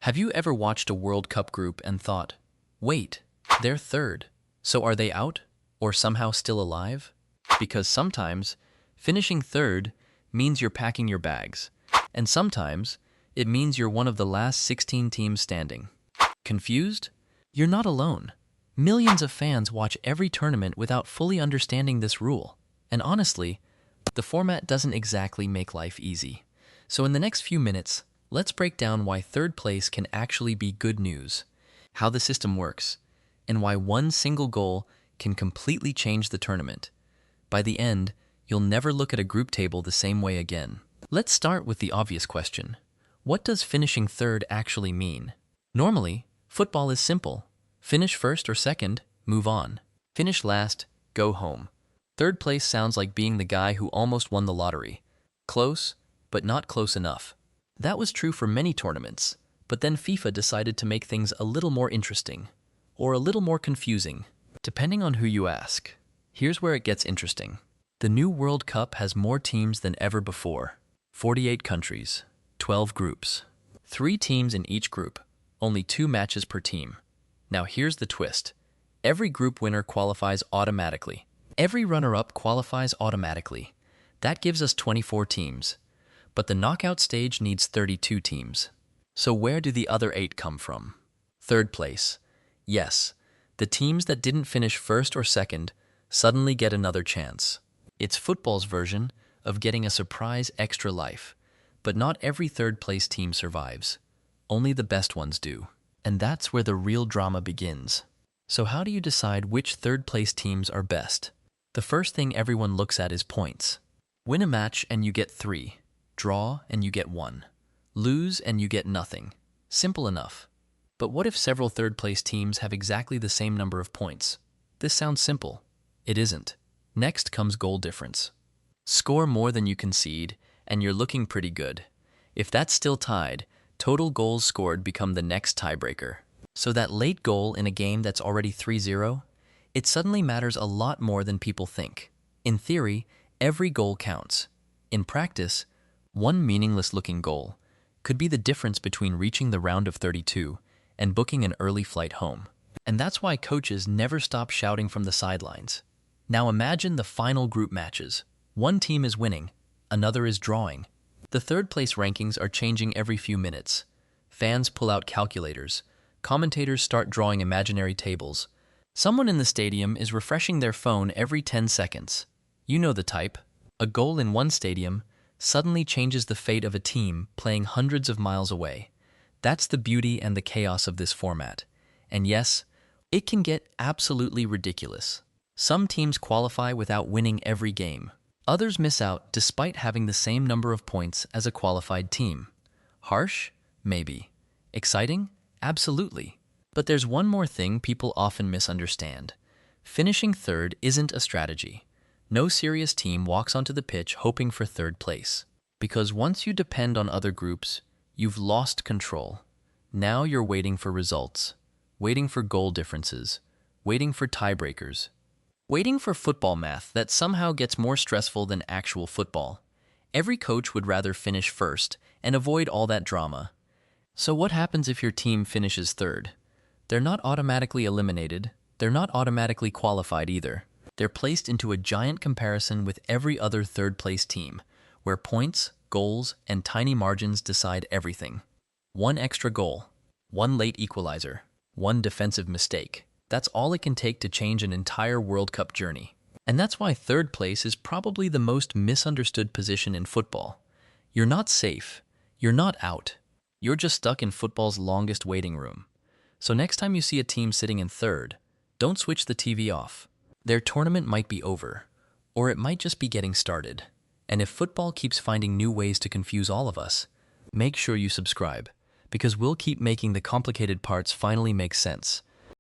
Have you ever watched a World Cup group and thought, wait, they're third, so are they out or somehow still alive? Because sometimes finishing third means you're packing your bags, and sometimes it means you're one of the last 16 teams standing. Confused? You're not alone. Millions of fans watch every tournament without fully understanding this rule, and honestly, the format doesn't exactly make life easy. So in the next few minutes, let's break down why third place can actually be good news, how the system works, and why one single goal can completely change the tournament. By the end, you'll never look at a group table the same way again. Let's start with the obvious question. What does finishing third actually mean? Normally, football is simple. Finish first or second, move on. Finish last, go home. Third place sounds like being the guy who almost won the lottery. Close, but not close enough. That was true for many tournaments, but then FIFA decided to make things a little more interesting, or a little more confusing, depending on who you ask. Here's where it gets interesting. The new World Cup has more teams than ever before. 48 countries, 12 groups, 3 teams in each group, only 2 matches per team. Now here's the twist. Every group winner qualifies automatically. Every runner-up qualifies automatically. That gives us 24 teams. But the knockout stage needs 32 teams. So where do the other 8 come from? Third place. Yes, the teams that didn't finish first or second suddenly get another chance. It's football's version of getting a surprise extra life. But not every third place team survives. Only the best ones do. And that's where the real drama begins. So how do you decide which third place teams are best? The first thing everyone looks at is points. Win a match and you get 3. Draw and you get 1. Lose and you get nothing. Simple enough. But what if several third-place teams have exactly the same number of points? This sounds simple. It isn't. Next comes goal difference. Score more than you concede, and you're looking pretty good. If that's still tied, total goals scored become the next tiebreaker. So that late goal in a game that's already 3-0, it suddenly matters a lot more than people think. In theory, every goal counts. In practice, one meaningless-looking goal could be the difference between reaching the round of 32 and booking an early flight home. And that's why coaches never stop shouting from the sidelines. Now imagine the final group matches. One team is winning, another is drawing. The third-place rankings are changing every few minutes. Fans pull out calculators. Commentators start drawing imaginary tables. Someone in the stadium is refreshing their phone every 10 seconds. You know the type. A goal in one stadium suddenly changes the fate of a team playing hundreds of miles away. That's the beauty and the chaos of this format. And yes, it can get absolutely ridiculous. Some teams qualify without winning every game. Others miss out despite having the same number of points as a qualified team. Harsh? Maybe. Exciting? Absolutely. But there's one more thing people often misunderstand. Finishing third isn't a strategy. No serious team walks onto the pitch hoping for third place. Because once you depend on other groups, you've lost control. Now you're waiting for results, waiting for goal differences, waiting for tiebreakers, waiting for football math that somehow gets more stressful than actual football. Every coach would rather finish first and avoid all that drama. So what happens if your team finishes third? They're not automatically eliminated. They're not automatically qualified either. They're placed into a giant comparison with every other third-place team, where points, goals, and tiny margins decide everything. One extra goal, one late equalizer, one defensive mistake. That's all it can take to change an entire World Cup journey. And that's why third place is probably the most misunderstood position in football. You're not safe. You're not out. You're just stuck in football's longest waiting room. So next time you see a team sitting in third, don't switch the TV off. Their tournament might be over, or it might just be getting started. And if football keeps finding new ways to confuse all of us, make sure you subscribe, because we'll keep making the complicated parts finally make sense.